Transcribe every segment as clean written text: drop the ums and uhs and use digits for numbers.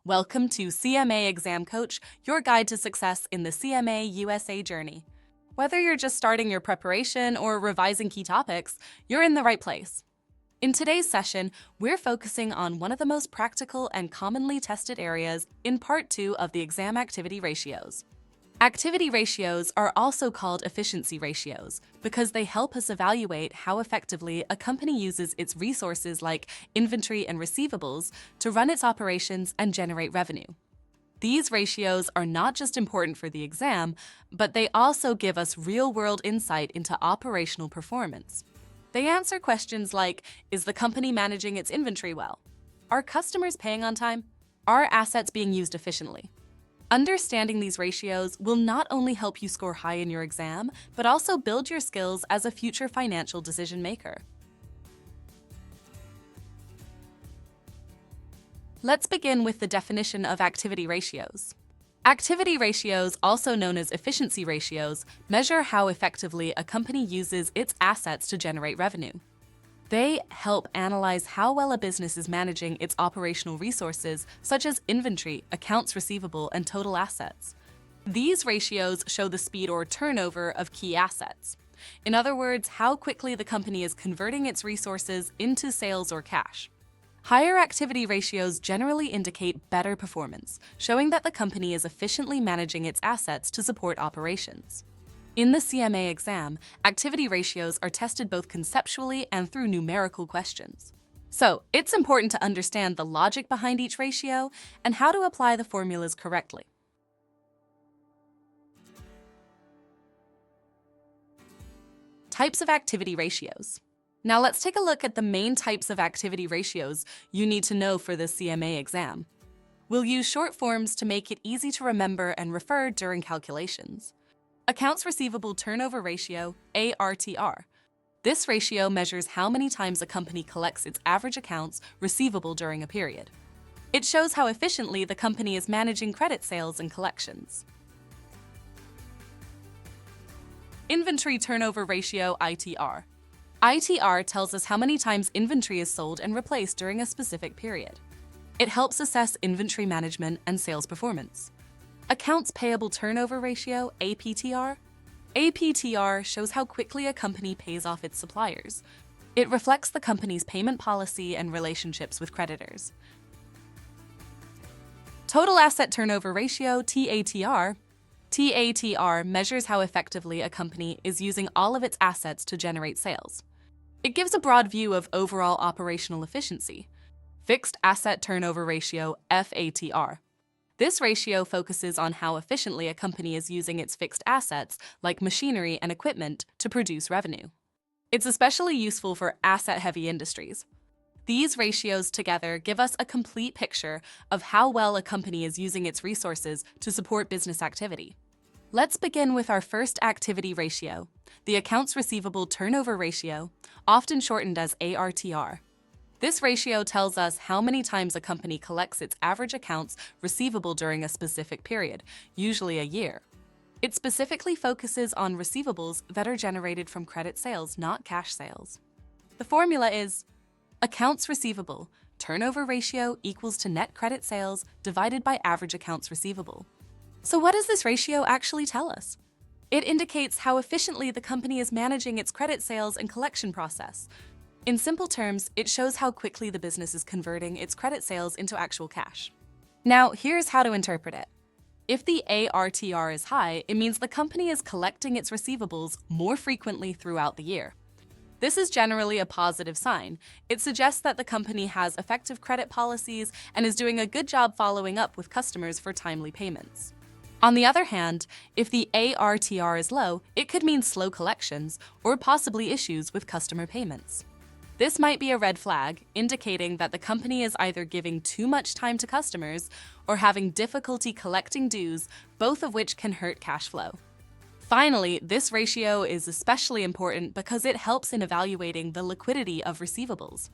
Welcome to CMA Exam Coach, your guide to success in the CMA USA journey. Whether you're just starting your preparation or revising key topics, you're in the right place. In today's session, we're focusing on one of the most practical and commonly tested areas in Part 2 of the exam activity ratios. Activity ratios are also called efficiency ratios because they help us evaluate how effectively a company uses its resources like inventory and receivables to run its operations and generate revenue. These ratios are not just important for the exam, but they also give us real-world insight into operational performance. They answer questions like, is the company managing its inventory well? Are customers paying on time? Are assets being used efficiently? Understanding these ratios will not only help you score high in your exam, but also build your skills as a future financial decision maker. Let's begin with the definition of activity ratios. Activity ratios, also known as efficiency ratios, measure how effectively a company uses its assets to generate revenue. They help analyze how well a business is managing its operational resources, such as inventory, accounts receivable, and total assets. These ratios show the speed or turnover of key assets. In other words, how quickly the company is converting its resources into sales or cash. Higher activity ratios generally indicate better performance, showing that the company is efficiently managing its assets to support operations. In the CMA exam, activity ratios are tested both conceptually and through numerical questions. So, it's important to understand the logic behind each ratio and how to apply the formulas correctly. Types of activity ratios. Now let's take a look at the main types of activity ratios you need to know for the CMA exam. We'll use short forms to make it easy to remember and refer during calculations. Accounts Receivable Turnover Ratio, ARTR. This ratio measures how many times a company collects its average accounts receivable during a period. It shows how efficiently the company is managing credit sales and collections. Inventory Turnover Ratio, ITR. ITR tells us how many times inventory is sold and replaced during a specific period. It helps assess inventory management and sales performance. Accounts Payable Turnover Ratio, APTR. APTR shows how quickly a company pays off its suppliers. It reflects the company's payment policy and relationships with creditors. Total Asset Turnover Ratio, TATR. TATR measures how effectively a company is using all of its assets to generate sales. It gives a broad view of overall operational efficiency. Fixed Asset Turnover Ratio, FATR. This ratio focuses on how efficiently a company is using its fixed assets, like machinery and equipment, to produce revenue. It's especially useful for asset-heavy industries. These ratios together give us a complete picture of how well a company is using its resources to support business activity. Let's begin with our first activity ratio, the Accounts Receivable Turnover Ratio, often shortened as ARTR. This ratio tells us how many times a company collects its average accounts receivable during a specific period, usually a year. It specifically focuses on receivables that are generated from credit sales, not cash sales. The formula is accounts receivable turnover ratio equals to net credit sales divided by average accounts receivable. So what does this ratio actually tell us? It indicates how efficiently the company is managing its credit sales and collection process. In simple terms, it shows how quickly the business is converting its credit sales into actual cash. Now, here's how to interpret it. If the ARTR is high, it means the company is collecting its receivables more frequently throughout the year. This is generally a positive sign. It suggests that the company has effective credit policies and is doing a good job following up with customers for timely payments. On the other hand, if the ARTR is low, it could mean slow collections or possibly issues with customer payments. This might be a red flag, indicating that the company is either giving too much time to customers or having difficulty collecting dues, both of which can hurt cash flow. Finally, this ratio is especially important because it helps in evaluating the liquidity of receivables.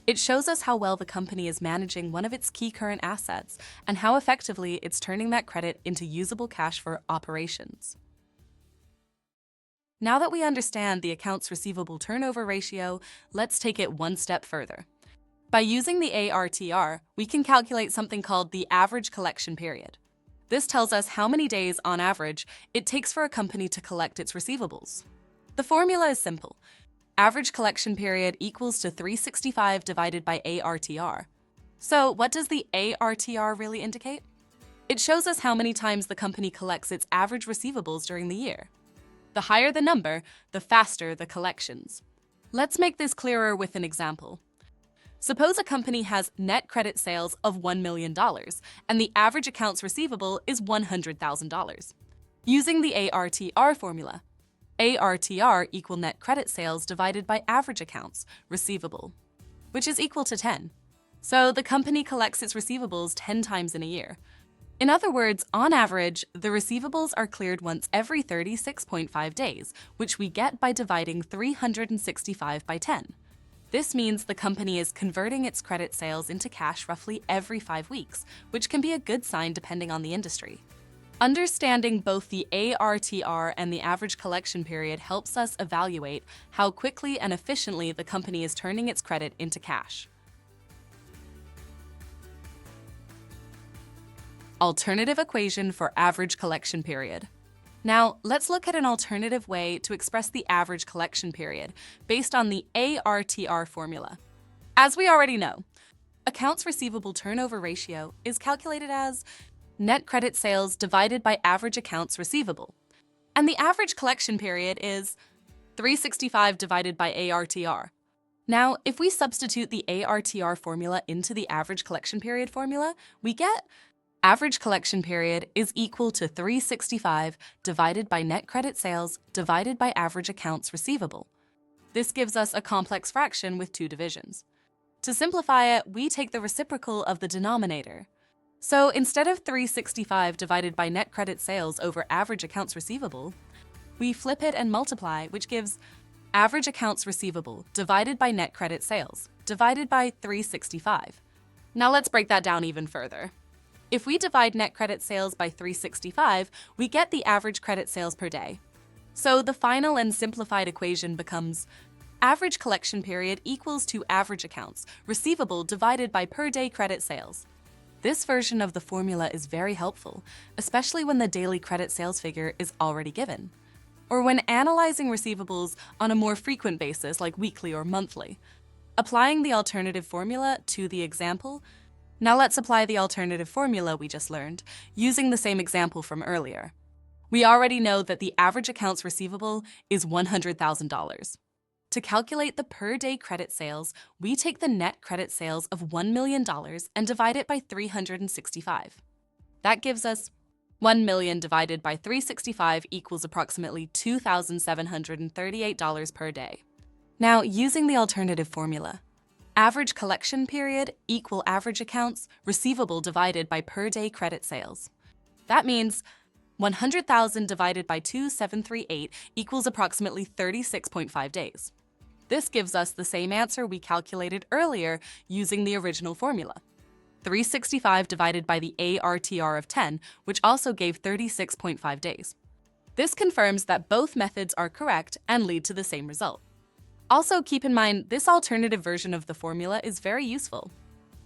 It shows us how well the company is managing one of its key current assets and how effectively it's turning that credit into usable cash for operations. Now that we understand the accounts receivable turnover ratio, let's take it one step further. By using the ARTR, we can calculate something called the average collection period. This tells us how many days, on average, it takes for a company to collect its receivables. The formula is simple. Average collection period equals to 365 divided by ARTR. So what does the ARTR really indicate? It shows us how many times the company collects its average receivables during the year. The higher the number, the faster the collections. Let's make this clearer with an example. Suppose a company has net credit sales of $1 million and the average accounts receivable is $100,000. Using the ARTR formula, ARTR equal net credit sales divided by average accounts receivable, which is equal to 10. So the company collects its receivables 10 times in a year. In other words, on average, the receivables are cleared once every 36.5 days, which we get by dividing 365 by 10. This means the company is converting its credit sales into cash roughly every 5 weeks, which can be a good sign depending on the industry. Understanding both the ARTR and the average collection period helps us evaluate how quickly and efficiently the company is turning its credit into cash. Alternative equation for average collection period. Now, let's look at an alternative way to express the average collection period based on the ARTR formula. As we already know, accounts receivable turnover ratio is calculated as net credit sales divided by average accounts receivable. And the average collection period is 365 divided by ARTR. Now, if we substitute the ARTR formula into the average collection period formula, we get average collection period is equal to 365 divided by net credit sales divided by average accounts receivable. This gives us a complex fraction with 2 divisions. To simplify it, we take the reciprocal of the denominator. So instead of 365 divided by net credit sales over average accounts receivable, we flip it and multiply, which gives average accounts receivable divided by net credit sales divided by 365. Now let's break that down even further. If we divide net credit sales by 365, we get the average credit sales per day. So the final and simplified equation becomes average collection period equals to average accounts receivable divided by per day credit sales. This version of the formula is very helpful, especially when the daily credit sales figure is already given, or when analyzing receivables on a more frequent basis like weekly or monthly. Applying the alternative formula to the example. Now let's apply the alternative formula we just learned, using the same example from earlier. We already know that the average accounts receivable is $100,000. To calculate the per-day credit sales, we take the net credit sales of $1 million and divide it by 365. That gives us 1 million divided by 365 equals approximately $2,738 per day. Now, using the alternative formula, average collection period equal average accounts receivable divided by per day credit sales. That means 100,000 divided by 2,738 equals approximately 36.5 days. This gives us the same answer we calculated earlier using the original formula. 365 divided by the ARTR of 10, which also gave 36.5 days. This confirms that both methods are correct and lead to the same result. Also, keep in mind, this alternative version of the formula is very useful.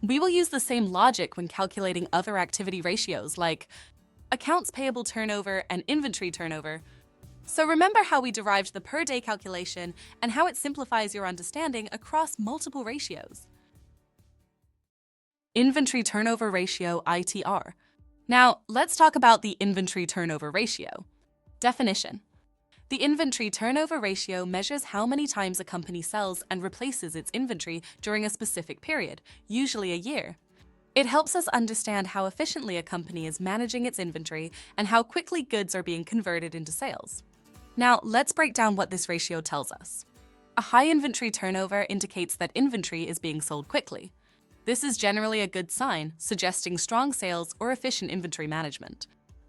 We will use the same logic when calculating other activity ratios like accounts payable turnover and inventory turnover. So remember how we derived the per day calculation and how it simplifies your understanding across multiple ratios. Inventory turnover ratio, ITR. Now, let's talk about the inventory turnover ratio. Definition. The inventory turnover ratio measures how many times a company sells and replaces its inventory during a specific period, usually a year. It helps us understand how efficiently a company is managing its inventory and how quickly goods are being converted into sales. Now, let's break down what this ratio tells us. A high inventory turnover indicates that inventory is being sold quickly. This is generally a good sign, suggesting strong sales or efficient inventory management.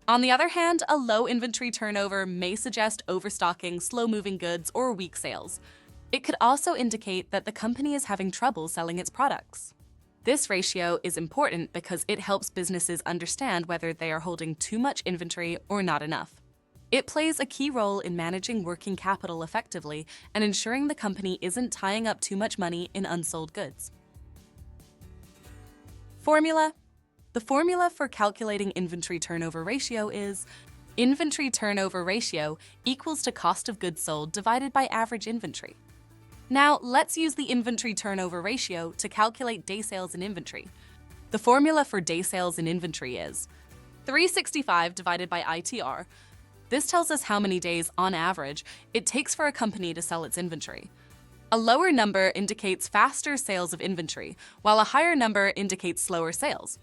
On the other hand, a low inventory turnover may suggest overstocking, slow-moving goods, or weak sales. It could also indicate that the company is having trouble selling its products. This ratio is important because it helps businesses understand whether they are holding too much inventory or not enough. It plays a key role in managing working capital effectively and ensuring the company isn't tying up too much money in unsold goods. Formula. The formula for calculating inventory turnover ratio is inventory turnover ratio equals to cost of goods sold divided by average inventory. Now, let's use the inventory turnover ratio to calculate day sales in inventory. The formula for day sales in inventory is 365 divided by ITR. This tells us how many days, on average, it takes for a company to sell its inventory. A lower number indicates faster sales of inventory, while a higher number indicates slower sales.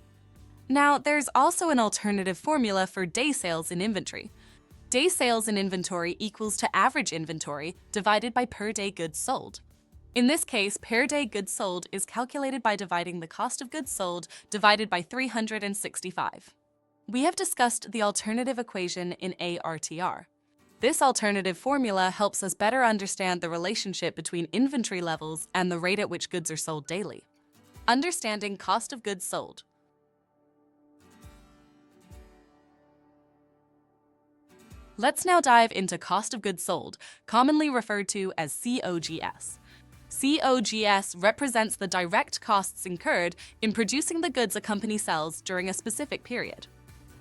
Now, there's also an alternative formula for day sales in inventory. Day sales in inventory equals to average inventory divided by per day goods sold. In this case, per day goods sold is calculated by dividing the cost of goods sold divided by 365. We have discussed the alternative equation in ARTR. This alternative formula helps us better understand the relationship between inventory levels and the rate at which goods are sold daily. Understanding cost of goods sold. Let's now dive into cost of goods sold, commonly referred to as COGS. COGS represents the direct costs incurred in producing the goods a company sells during a specific period.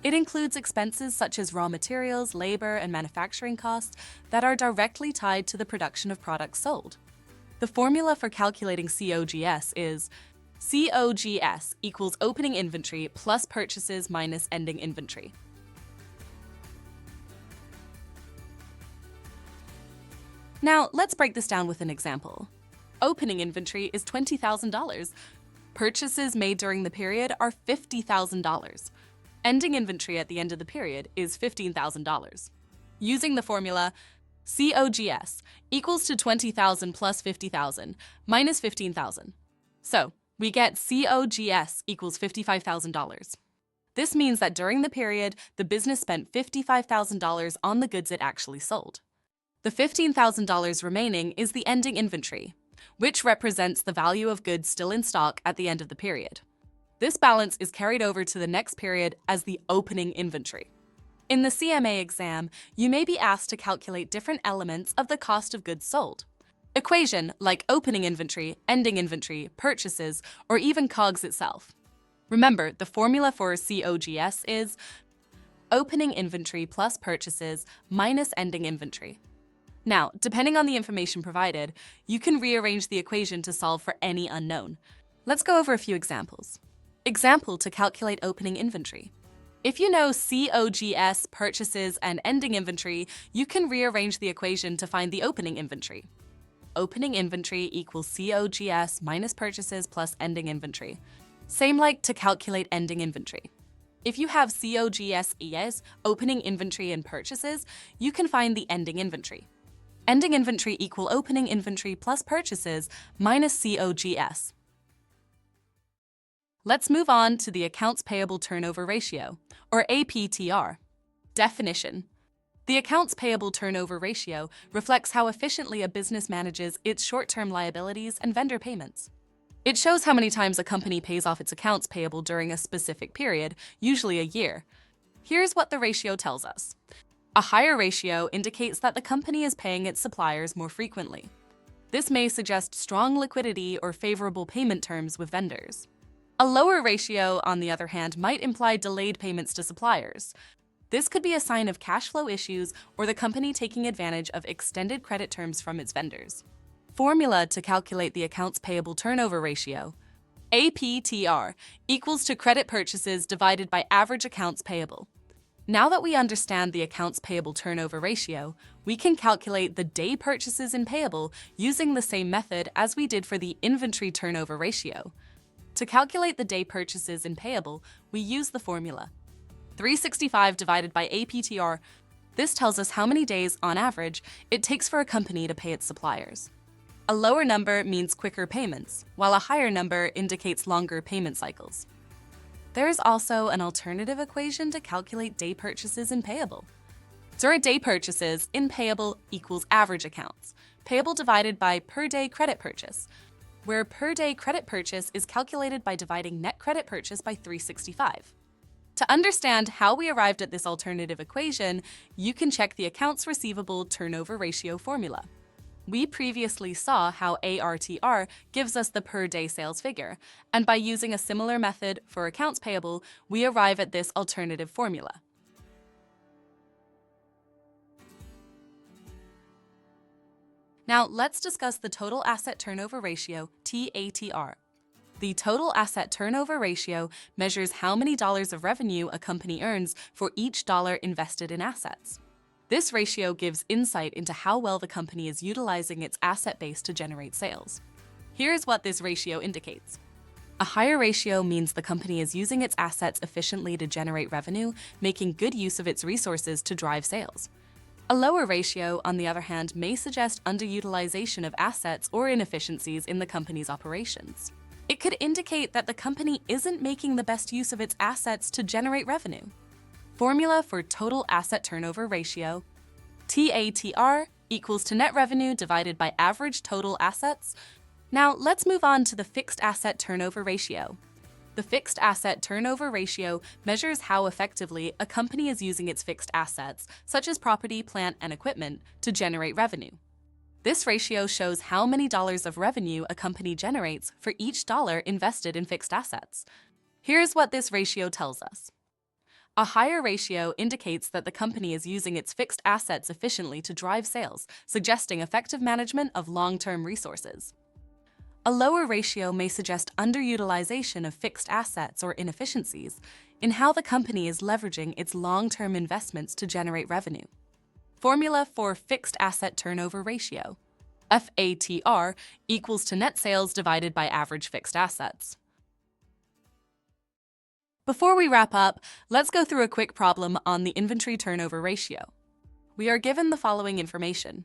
It includes expenses such as raw materials, labor, and manufacturing costs that are directly tied to the production of products sold. The formula for calculating COGS is COGS equals opening inventory plus purchases minus ending inventory. Now, let's break this down with an example. Opening inventory is $20,000. Purchases made during the period are $50,000. Ending inventory at the end of the period is $15,000. Using the formula, COGS equals to $20,000 plus $50,000 minus $15,000. So, we get COGS equals $55,000. This means that during the period, the business spent $55,000 on the goods it actually sold. The $15,000 remaining is the ending inventory, which represents the value of goods still in stock at the end of the period. This balance is carried over to the next period as the opening inventory. In the CMA exam, you may be asked to calculate different elements of the cost of goods sold. Equation like opening inventory, ending inventory, purchases, or even COGS itself. Remember, the formula for COGS is opening inventory plus purchases minus ending inventory. Now, depending on the information provided, you can rearrange the equation to solve for any unknown. Let's go over a few examples. Example to calculate opening inventory. If you know COGS, purchases, and ending inventory, you can rearrange the equation to find the opening inventory. Opening inventory equals COGS minus purchases plus ending inventory. Same like to calculate ending inventory. If you have COGS, opening inventory and purchases, you can find the ending inventory. Ending inventory equal opening inventory plus purchases minus COGS. Let's move on to the accounts payable turnover ratio, or APTR. Definition. The accounts payable turnover ratio reflects how efficiently a business manages its short-term liabilities and vendor payments. It shows how many times a company pays off its accounts payable during a specific period, usually a year. Here's what the ratio tells us. A higher ratio indicates that the company is paying its suppliers more frequently. This may suggest strong liquidity or favorable payment terms with vendors. A lower ratio, on the other hand, might imply delayed payments to suppliers. This could be a sign of cash flow issues or the company taking advantage of extended credit terms from its vendors. Formula to calculate the accounts payable turnover ratio. APTR equals to credit purchases divided by average accounts payable. Now that we understand the accounts payable turnover ratio, we can calculate the day purchases in payable using the same method as we did for the inventory turnover ratio. To calculate the day purchases in payable, we use the formula 365 divided by APTR. This tells us how many days, on average, it takes for a company to pay its suppliers. A lower number means quicker payments, while a higher number indicates longer payment cycles. There is also an alternative equation to calculate day purchases in payable. During day purchases in payable equals average accounts, payable divided by per day credit purchase, where per day credit purchase is calculated by dividing net credit purchase by 365. To understand how we arrived at this alternative equation, you can check the accounts receivable turnover ratio formula. We previously saw how ARTR gives us the per-day sales figure, and by using a similar method for accounts payable, we arrive at this alternative formula. Now, let's discuss the total asset turnover ratio, TATR. The total asset turnover ratio measures how many dollars of revenue a company earns for each dollar invested in assets. This ratio gives insight into how well the company is utilizing its asset base to generate sales. Here's what this ratio indicates. A higher ratio means the company is using its assets efficiently to generate revenue, making good use of its resources to drive sales. A lower ratio, on the other hand, may suggest underutilization of assets or inefficiencies in the company's operations. It could indicate that the company isn't making the best use of its assets to generate revenue. Formula for total asset turnover ratio. TATR equals to net revenue divided by average total assets. Now let's move on to the fixed asset turnover ratio. The fixed asset turnover ratio measures how effectively a company is using its fixed assets, such as property, plant, and equipment, to generate revenue. This ratio shows how many dollars of revenue a company generates for each dollar invested in fixed assets. Here's what this ratio tells us. A higher ratio indicates that the company is using its fixed assets efficiently to drive sales, suggesting effective management of long-term resources. A lower ratio may suggest underutilization of fixed assets or inefficiencies in how the company is leveraging its long-term investments to generate revenue. Formula for fixed asset turnover ratio. FATR equals to net sales divided by average fixed assets. Before we wrap up, let's go through a quick problem on the inventory turnover ratio. We are given the following information.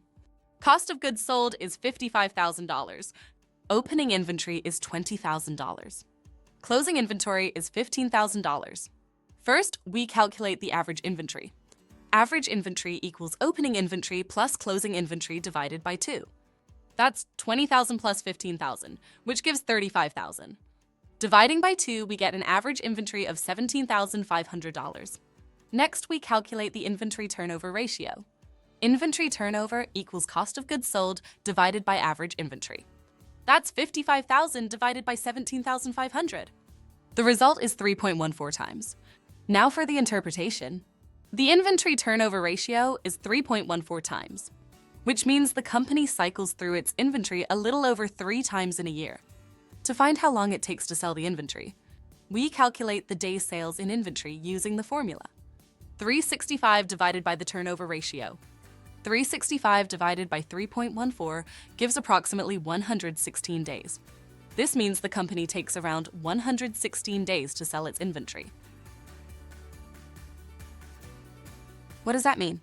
Cost of goods sold is $55,000. Opening inventory is $20,000. Closing inventory is $15,000. First, we calculate the average inventory. Average inventory equals opening inventory plus closing inventory divided by 2. That's $20,000 plus $15,000, which gives $35,000. Dividing by 2, we get an average inventory of $17,500. Next, we calculate the inventory turnover ratio. Inventory turnover equals cost of goods sold divided by average inventory. That's $55,000 divided by $17,500. The result is 3.14 times. Now for the interpretation. The inventory turnover ratio is 3.14 times, which means the company cycles through its inventory a little over 3 times in a year. To find how long it takes to sell the inventory, we calculate the days sales in inventory using the formula. 365 divided by the turnover ratio. 365 divided by 3.14 gives approximately 116 days. This means the company takes around 116 days to sell its inventory. What does that mean?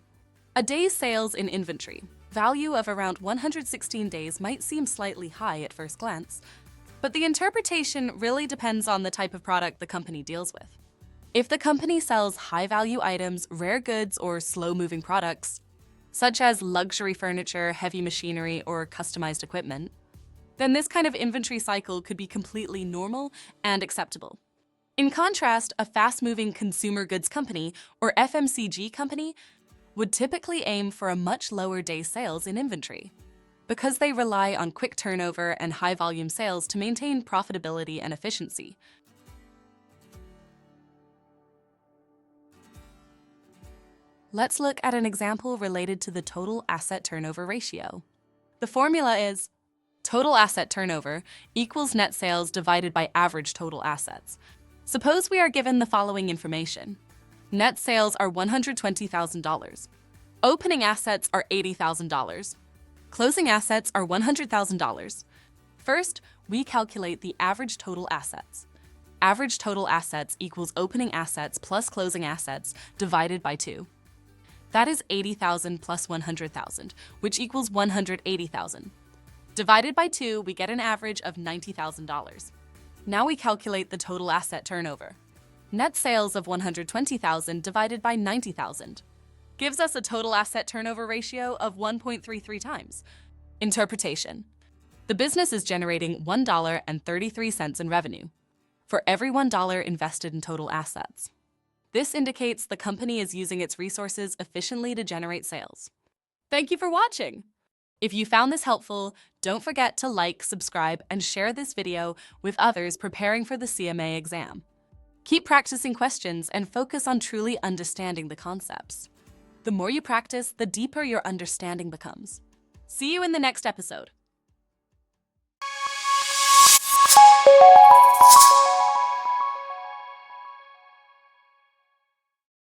A day's sales in inventory, value of around 116 days might seem slightly high at first glance, but the interpretation really depends on the type of product the company deals with. If the company sells high-value items, rare goods, or slow-moving products, such as luxury furniture, heavy machinery, or customized equipment, then this kind of inventory cycle could be completely normal and acceptable. In contrast, a fast-moving consumer goods company, or FMCG company, would typically aim for a much lower day sales in inventory, because they rely on quick turnover and high-volume sales to maintain profitability and efficiency. Let's look at an example related to the total asset turnover ratio. The formula is total asset turnover equals net sales divided by average total assets. Suppose we are given the following information. Net sales are $120,000. Opening assets are $80,000. Closing assets are $100,000. First, we calculate the average total assets. Average total assets equals opening assets plus closing assets divided by 2. That is $80,000 plus $100,000, which equals $180,000. Divided by 2, we get an average of $90,000. Now we calculate the total asset turnover. Net sales of $120,000 divided by $90,000 gives us a total asset turnover ratio of 1.33 times. Interpretation. The business is generating $1.33 in revenue for every $1 invested in total assets. This indicates the company is using its resources efficiently to generate sales. Thank you for watching! If you found this helpful, don't forget to like, subscribe, and share this video with others preparing for the CMA exam. Keep practicing questions and focus on truly understanding the concepts. The more you practice, the deeper your understanding becomes. See you in the next episode.